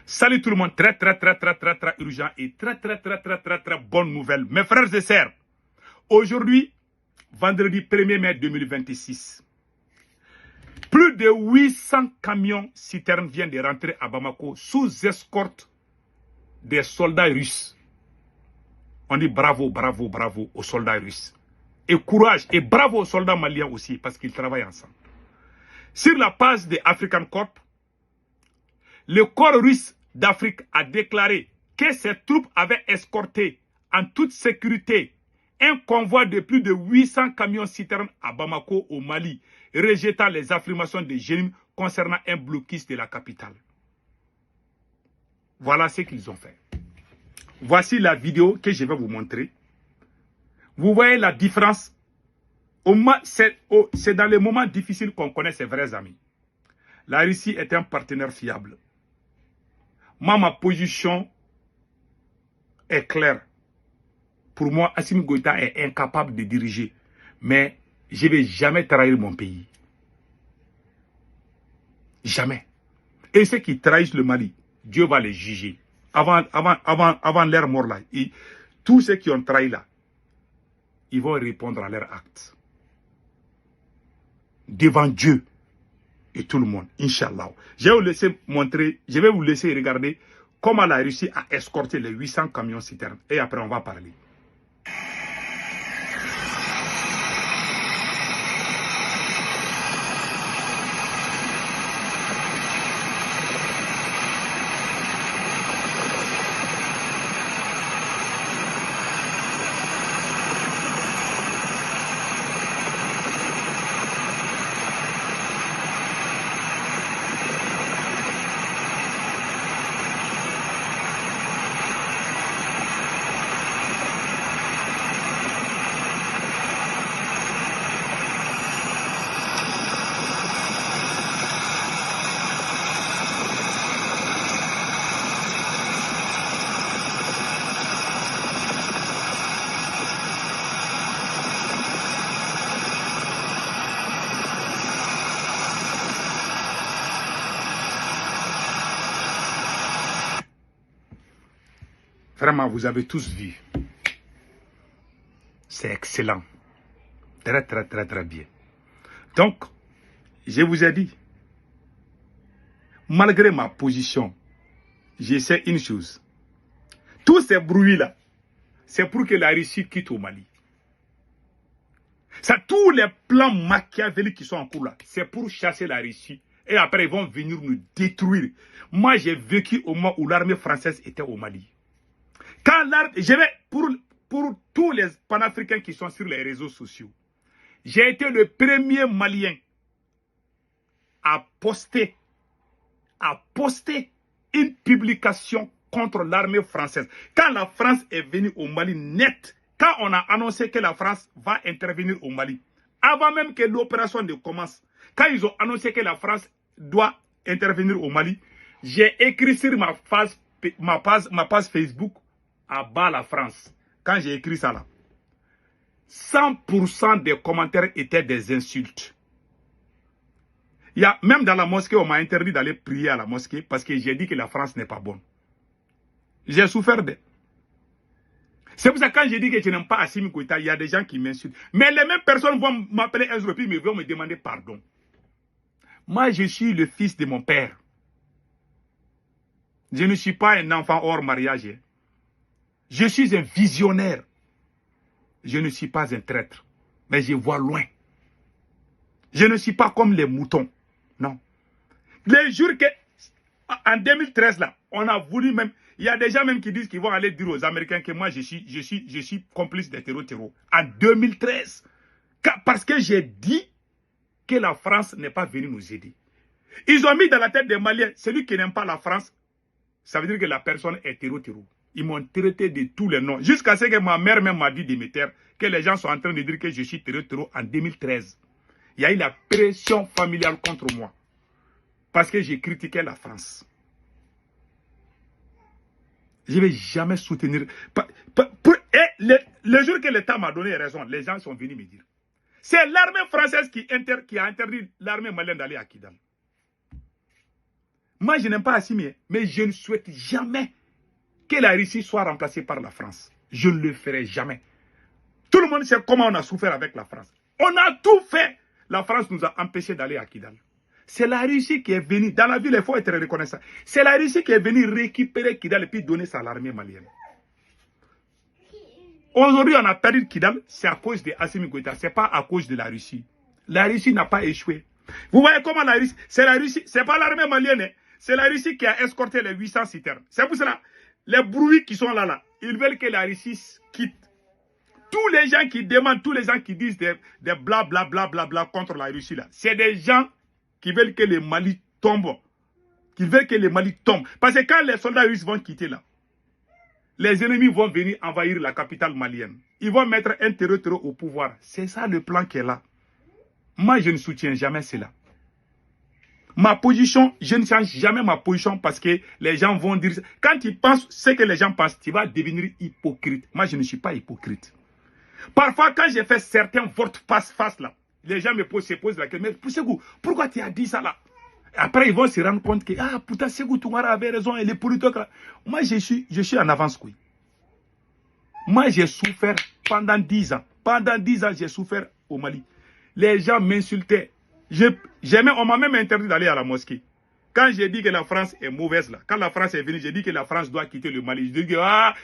Salut tout le monde, très urgent et très bonne nouvelle. Mes frères et sœurs, aujourd'hui, vendredi 1er mai 2026, plus de 800 camions citernes viennent de rentrer à Bamako sous escorte des soldats russes. On dit bravo aux soldats russes. Et courage, et bravo aux soldats maliens aussi, parce qu'ils travaillent ensemble. Sur la page de African Corp, le corps russe d'Afrique a déclaré que ses troupes avaient escorté en toute sécurité un convoi de plus de 800 camions citernes à Bamako au Mali, rejetant les affirmations de Jénim concernant un blocus de la capitale. Voilà ce qu'ils ont fait. Voici la vidéo que je vais vous montrer. Vous voyez la différence. C'est dans les moments difficiles qu'on connaît ses vrais amis. La Russie est un partenaire fiable. Moi, ma position est claire. Pour moi, Assimi Goïta est incapable de diriger. Mais je ne vais jamais trahir mon pays. Jamais. Et ceux qui trahissent le Mali, Dieu va les juger. Avant leur mort là. Tous ceux qui ont trahi là, ils vont répondre à leurs actes. Devant Dieu et tout le monde, Inch'Allah. Je vais vous laisser regarder comment la Russie a escorté les 800 camions citernes. Et après, on va parler. Vraiment, vous avez tous vu. C'est excellent. Très bien. Donc, je vous ai dit, malgré ma position, je sais une chose. Tous ces bruits-là, c'est pour que la Russie quitte au Mali. Ça, tous les plans machiavéliques qui sont en cours là, c'est pour chasser la Russie. Et après, ils vont venir nous détruire. Moi, j'ai vécu au moment où l'armée française était au Mali. Pour tous les panafricains qui sont sur les réseaux sociaux, j'ai été le premier Malien à poster une publication contre l'armée française. Quand la France est venue au Mali net, quand on a annoncé que la France va intervenir au Mali, avant même que l'opération ne commence, quand ils ont annoncé que la France doit intervenir au Mali, j'ai écrit sur ma page Facebook, à bas la France. Quand j'ai écrit ça là, 100% des commentaires étaient des insultes. Même dans la mosquée, on m'a interdit d'aller prier à la mosquée parce que j'ai dit que la France n'est pas bonne. J'ai souffert de. C'est pour ça que quand j'ai dit que je n'aime pas Assimi Goïta, il y a des gens qui m'insultent. Mais les mêmes personnes vont m'appeler un jour et puis ils vont me demander pardon. Moi, je suis le fils de mon père. Je ne suis pas un enfant hors mariage. Je suis un visionnaire. Je ne suis pas un traître. Mais je vois loin. Je ne suis pas comme les moutons. Non. Les jours que, en 2013, là, on a voulu même... Il y a des gens même qui disent qu'ils vont aller dire aux Américains que moi, je suis complice des terreaux. En 2013. Parce que j'ai dit que la France n'est pas venue nous aider. Ils ont mis dans la tête des Maliens, celui qui n'aime pas la France, ça veut dire que la personne est terreau. Ils m'ont traité de tous les noms. Jusqu'à ce que ma mère même m'a dit de me taire, que les gens sont en train de dire que je suis terreau en 2013. Il y a eu la pression familiale contre moi. Parce que j'ai critiqué la France. Je ne vais jamais soutenir. Le jour que l'État m'a donné raison, les gens sont venus me dire. C'est l'armée française qui a interdit l'armée malienne d'aller à Kidal. Moi, je n'aime pas Assimi, mais je ne souhaite jamais que la Russie soit remplacée par la France. Je ne le ferai jamais. Tout le monde sait comment on a souffert avec la France. On a tout fait. La France nous a empêchés d'aller à Kidal. C'est la Russie qui est venue. Dans la ville, il faut être reconnaissant. C'est la Russie qui est venue récupérer Kidal et puis donner ça à l'armée malienne. Aujourd'hui, on a perdu Kidal. C'est à cause de Assimi Goïta. Ce n'est pas à cause de la Russie. La Russie n'a pas échoué. Vous voyez comment la Russie... C'est la Russie. Ce n'est pas l'armée malienne. Hein. C'est la Russie qui a escorté les 800 citernes. C'est pour cela, les bruits qui sont là, ils veulent que la Russie quitte. Tous les gens qui demandent, tous les gens qui disent des bla bla bla bla bla contre la Russie là, c'est des gens qui veulent que le Mali tombe. Qui veulent que le Mali tombe. Parce que quand les soldats russes vont quitter là, les ennemis vont venir envahir la capitale malienne. Ils vont mettre un terreur au pouvoir. C'est ça le plan qui est là. Moi, je ne soutiens jamais cela. Ma position, je ne change jamais ma position parce que les gens vont dire... Quand ils pensent ce que les gens pensent, tu vas devenir hypocrite. Moi, je ne suis pas hypocrite. Parfois, quand j'ai fait certains votes face là, les gens me posent la question, mais Ségou, pourquoi tu as dit ça là? Après, ils vont se rendre compte que, ah, putain, Ségou Toumara avait raison, et les politiques là. Moi, je suis en avance, quoi. Moi, j'ai souffert pendant 10 ans. Pendant 10 ans, j'ai souffert au Mali. Les gens m'insultaient. On m'a même interdit d'aller à la mosquée. Quand j'ai dit que la France est mauvaise là, quand la France est venue, j'ai dit que la France doit quitter le Mali. Je dis que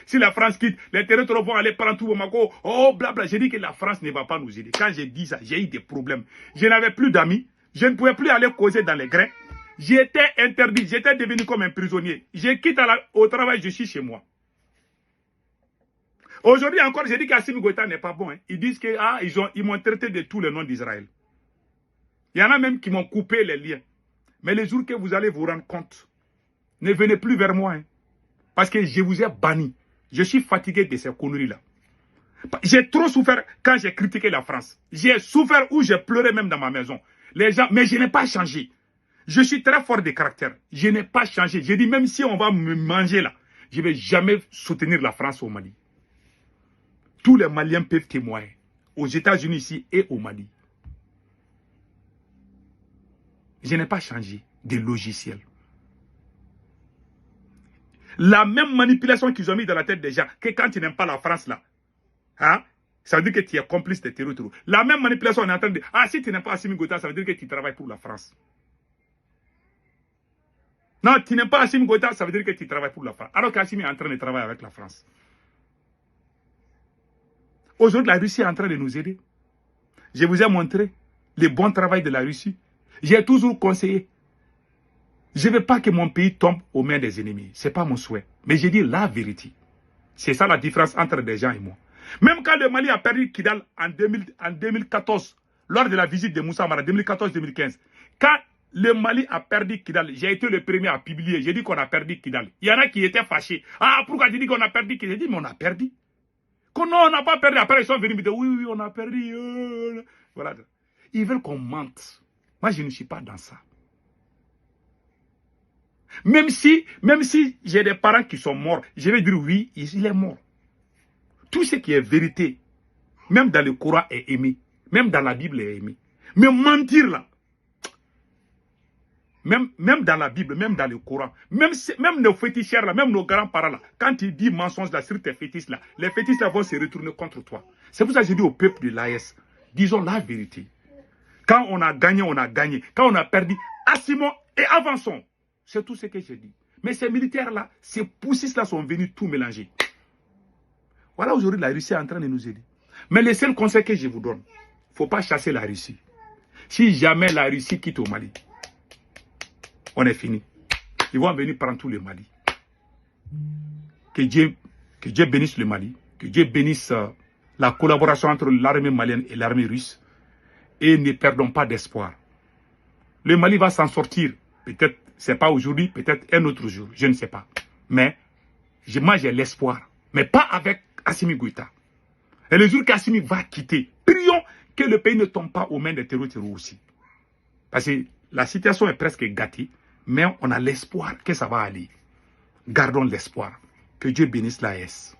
si la France quitte, les territoires vont aller prendre tout Bamako. Oh blabla. J'ai dit que la France ne va pas nous aider. Quand j'ai dit ça, j'ai eu des problèmes. Je n'avais plus d'amis. Je ne pouvais plus aller causer dans les grains. J'étais interdit. J'étais devenu comme un prisonnier. Je quitte au travail, je suis chez moi. Aujourd'hui encore, j'ai dit qu'Assimi Goïta n'est pas bon. Hein. Ils disent que ils m'ont traité de tous les noms d'Israël. Il y en a même qui m'ont coupé les liens. Mais les jours que vous allez vous rendre compte, ne venez plus vers moi. Hein, parce que je vous ai banni. Je suis fatigué de ces conneries-là. J'ai trop souffert quand j'ai critiqué la France. J'ai souffert où j'ai pleuré même dans ma maison. Les gens, mais je n'ai pas changé. Je suis très fort de caractère. Je n'ai pas changé. J'ai dit même si on va me manger là, je ne vais jamais soutenir la France au Mali. Tous les Maliens peuvent témoigner. Aux États-Unis ici et au Mali. Je n'ai pas changé de logiciel. La même manipulation qu'ils ont mis dans la tête des gens, que quand tu n'aimes pas la France là, hein, ça veut dire que tu es complice des terroristes. La même manipulation, on est en train de dire, ah si tu n'aimes pas Assimi Goïta, ça veut dire que tu travailles pour la France. Non, tu n'aimes pas Assimi Goïta, ça veut dire que tu travailles pour la France. Alors qu'Assimi est en train de travailler avec la France. Aujourd'hui, la Russie est en train de nous aider. Je vous ai montré le bon travail de la Russie. J'ai toujours conseillé. Je ne veux pas que mon pays tombe aux mains des ennemis. Ce n'est pas mon souhait. Mais j'ai dit la vérité. C'est ça la différence entre des gens et moi. Même quand le Mali a perdu Kidal en 2014, lors de la visite de Moussa Mara, 2014-2015, quand le Mali a perdu Kidal, j'ai été le premier à publier. J'ai dit qu'on a perdu Kidal. Il y en a qui étaient fâchés. Ah, pourquoi tu dis qu'on a perdu Kidal? J'ai dit, mais on a perdu. Que non, on n'a pas perdu. Après, ils sont venus me dire, oui, on a perdu. Voilà. Ils veulent qu'on mente. Moi, je ne suis pas dans ça. Même si j'ai des parents qui sont morts, je vais dire oui, il est mort. Tout ce qui est vérité, même dans le Coran est aimé. Même dans la Bible est aimé. Mais mentir là, même dans la Bible, même dans le Coran, même nos féticheurs là, même nos grands-parents là, quand ils disent mensonges là sur tes fétiches là, les fétiches là vont se retourner contre toi. C'est pour ça que je dis au peuple de l'AS, disons la vérité. Quand on a gagné, on a gagné. Quand on a perdu, assumons et avançons. C'est tout ce que j'ai dit. Mais ces militaires-là, ces poussistes-là sont venus tout mélanger. Voilà, aujourd'hui, la Russie est en train de nous aider. Mais le seul conseil que je vous donne, il ne faut pas chasser la Russie. Si jamais la Russie quitte au Mali, on est fini. Ils vont venir prendre tout le Mali. Que Dieu bénisse le Mali. Que Dieu bénisse la collaboration entre l'armée malienne et l'armée russe. Et ne perdons pas d'espoir. Le Mali va s'en sortir. Peut-être, ce n'est pas aujourd'hui, peut-être un autre jour. Je ne sais pas. Mais, moi j'ai l'espoir. Mais pas avec Assimi Goïta. Et le jour qu'Assimi va quitter, prions que le pays ne tombe pas aux mains des terroristes aussi. Parce que la situation est presque gâtée. Mais on a l'espoir que ça va aller. Gardons l'espoir. Que Dieu bénisse l'AS.